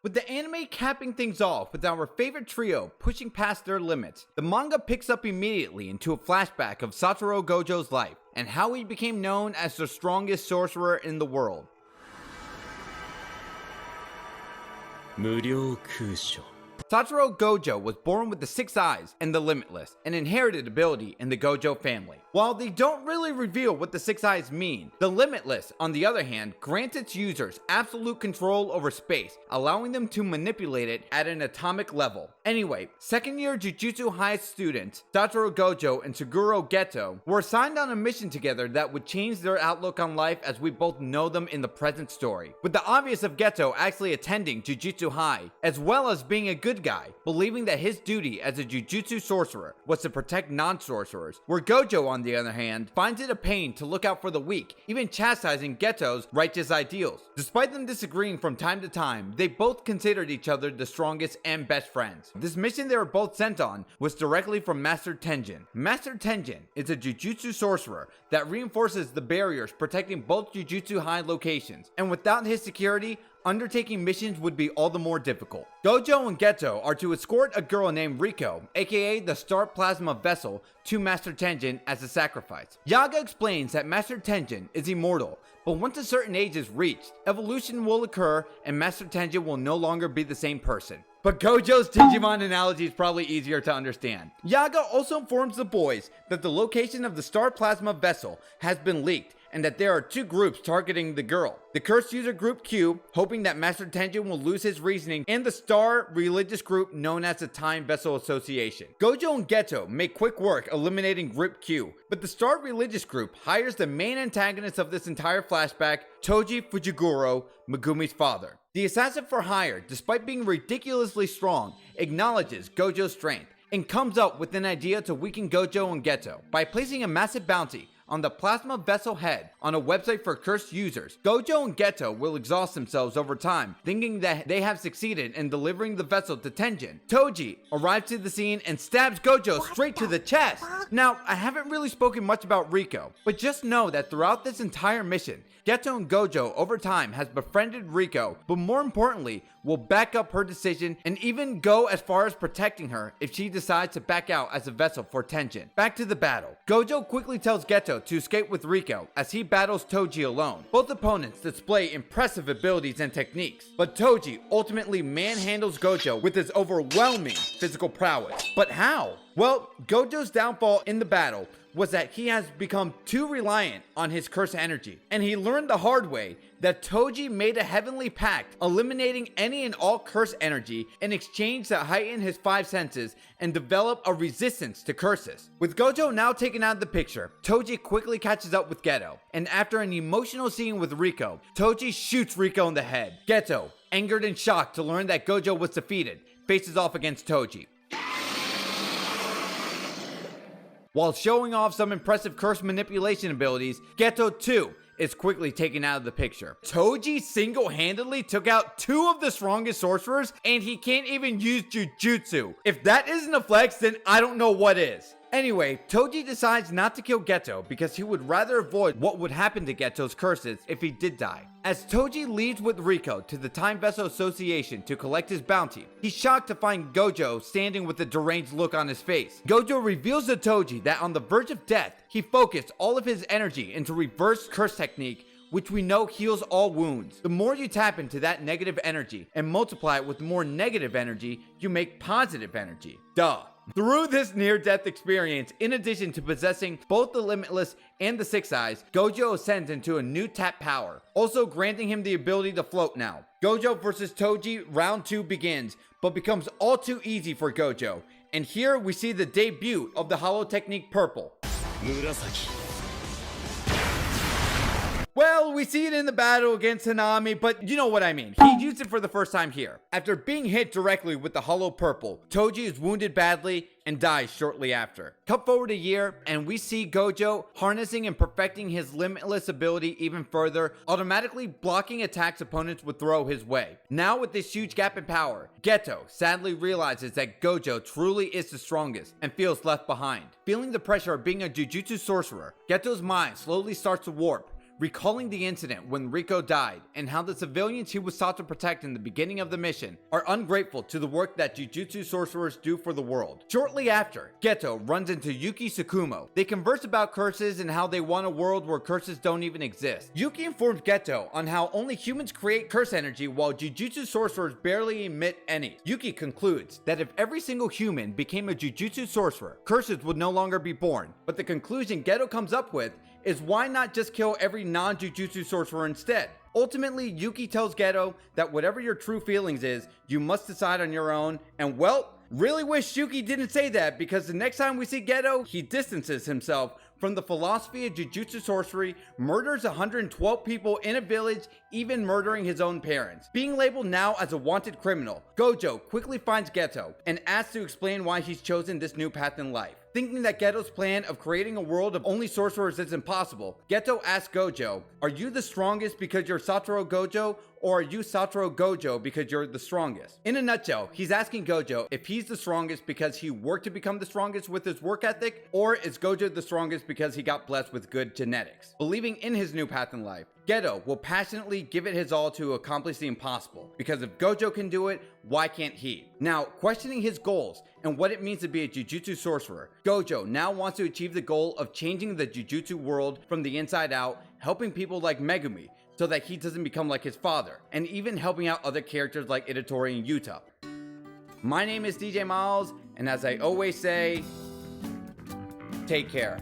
With the anime capping things off with our favorite trio pushing past their limits, the manga picks up immediately into a flashback of Satoru Gojo's life and how he became known as the strongest sorcerer in the world. 無料空所 Satoru Gojo was born with the Six Eyes and the Limitless, an inherited ability in the Gojo family. While they don't really reveal what the Six Eyes mean, the Limitless, on the other hand, grants its users absolute control over space, allowing them to manipulate it at an atomic level. Anyway, second-year Jujutsu High students Satoru Gojo and Suguru Geto were assigned on a mission together that would change their outlook on life as we both know them in the present story, with the obvious of Geto actually attending Jujutsu High, as well as being a good guy, believing that his duty as a Jujutsu sorcerer was to protect non-sorcerers, where Gojo, on the other hand, finds it a pain to look out for the weak, even chastising Geto's righteous ideals. Despite them disagreeing from time to time, they both considered each other the strongest and best friends. This mission they were both sent on was directly from Master Tengen. Master Tengen is a Jujutsu sorcerer that reinforces the barriers protecting both Jujutsu High locations, and without his security, undertaking missions would be all the more difficult. Gojo and Geto are to escort a girl named Riko, aka the Star Plasma Vessel, to Master Tengen as a sacrifice. Yaga explains that Master Tengen is immortal, but once a certain age is reached, evolution will occur and Master Tengen will no longer be the same person. But Gojo's Digimon analogy is probably easier to understand. Yaga also informs the boys that the location of the Star Plasma Vessel has been leaked, and that there are two groups targeting the girl. The Cursed User Group Q, hoping that Master Tengen will lose his reasoning, and the Star religious group known as the Time Vessel Association. Gojo and Geto make quick work eliminating Group Q, but the Star religious group hires the main antagonist of this entire flashback, Toji Fushiguro, Megumi's father. The assassin for hire, despite being ridiculously strong, acknowledges Gojo's strength, and comes up with an idea to weaken Gojo and Geto by placing a massive bounty on the Plasma Vessel head on a website for cursed users. Gojo and Geto will exhaust themselves over time, thinking that they have succeeded in delivering the vessel to Tengen. Toji arrives to the scene and stabs Gojo straight to the chest. Now, I haven't really spoken much about Riko, but just know that throughout this entire mission, Geto and Gojo over time has befriended Riko, but more importantly, will back up her decision and even go as far as protecting her if she decides to back out as a vessel for Tengen. Back to the battle. Gojo quickly tells Geto to escape with Riko as he battles Toji alone. Both opponents display impressive abilities and techniques, but Toji ultimately manhandles Gojo with his overwhelming physical prowess. But how? Well, Gojo's downfall in the battle was that he has become too reliant on his curse energy, and he learned the hard way that Toji made a heavenly pact, eliminating any and all curse energy in exchange to heighten his five senses and develop a resistance to curses. With Gojo now taken out of the picture, Toji quickly catches up with Geto, and after an emotional scene with Riko, Toji shoots Riko in the head. Geto, angered and shocked to learn that Gojo was defeated, faces off against Toji. While showing off some impressive curse manipulation abilities, Geto too is quickly taken out of the picture. Toji single-handedly took out two of the strongest sorcerers, and he can't even use Jujutsu. If that isn't a flex, then I don't know what is. Anyway, Toji decides not to kill Geto because he would rather avoid what would happen to Geto's curses if he did die. As Toji leaves with Riko to the Time Vessel Association to collect his bounty, he's shocked to find Gojo standing with a deranged look on his face. Gojo reveals to Toji that on the verge of death, he focused all of his energy into reverse curse technique, which we know heals all wounds. The more you tap into that negative energy and multiply it with more negative energy, you make positive energy. Duh. Through this near-death experience, in addition to possessing both the Limitless and the Six Eyes, Gojo ascends into a new tap power, also granting him the ability to float now. Gojo versus Toji, round 2 begins, but becomes all too easy for Gojo. And here we see the debut of the Hollow Technique Purple. Murasaki. Well, we see it in the battle against Hanami, but you know what I mean. He used it for the first time here. After being hit directly with the Hollow Purple, Toji is wounded badly and dies shortly after. Cut forward a year, and we see Gojo harnessing and perfecting his Limitless ability even further, automatically blocking attacks opponents would throw his way. Now with this huge gap in power, Geto sadly realizes that Gojo truly is the strongest and feels left behind. Feeling the pressure of being a Jujutsu sorcerer, Geto's mind slowly starts to warp, recalling the incident when Riko died and how the civilians he was sought to protect in the beginning of the mission are ungrateful to the work that Jujutsu sorcerers do for the world. Shortly after, Geto runs into Yuki Tsukumo. They converse about curses and how they want a world where curses don't even exist. Yuki informs Geto on how only humans create curse energy while Jujutsu sorcerers barely emit any. Yuki concludes that if every single human became a Jujutsu sorcerer, curses would no longer be born. But the conclusion Geto comes up with is why not just kill every non-Jujutsu sorcerer instead? Ultimately, Yuki tells Geto that whatever your true feelings is, you must decide on your own, and well, really wish Yuki didn't say that, because the next time we see Geto, he distances himself from the philosophy of Jujutsu sorcery, murders 112 people in a village, even murdering his own parents. Being labeled now as a wanted criminal, Gojo quickly finds Geto and asks to explain why he's chosen this new path in life. Thinking that Geto's plan of creating a world of only sorcerers is impossible, Geto asks Gojo, "Are you the strongest because you're Satoru Gojo, or are you Satoru Gojo because you're the strongest?" In a nutshell, he's asking Gojo if he's the strongest because he worked to become the strongest with his work ethic, or is Gojo the strongest because he got blessed with good genetics. Believing in his new path in life, Geto will passionately give it his all to accomplish the impossible, because if Gojo can do it, why can't he? Now, questioning his goals and what it means to be a Jujutsu sorcerer, Gojo now wants to achieve the goal of changing the Jujutsu world from the inside out, helping people like Megumi so that he doesn't become like his father, and even helping out other characters like Itadori and Yuta. My name is DJ Miles, and as I always say, take care.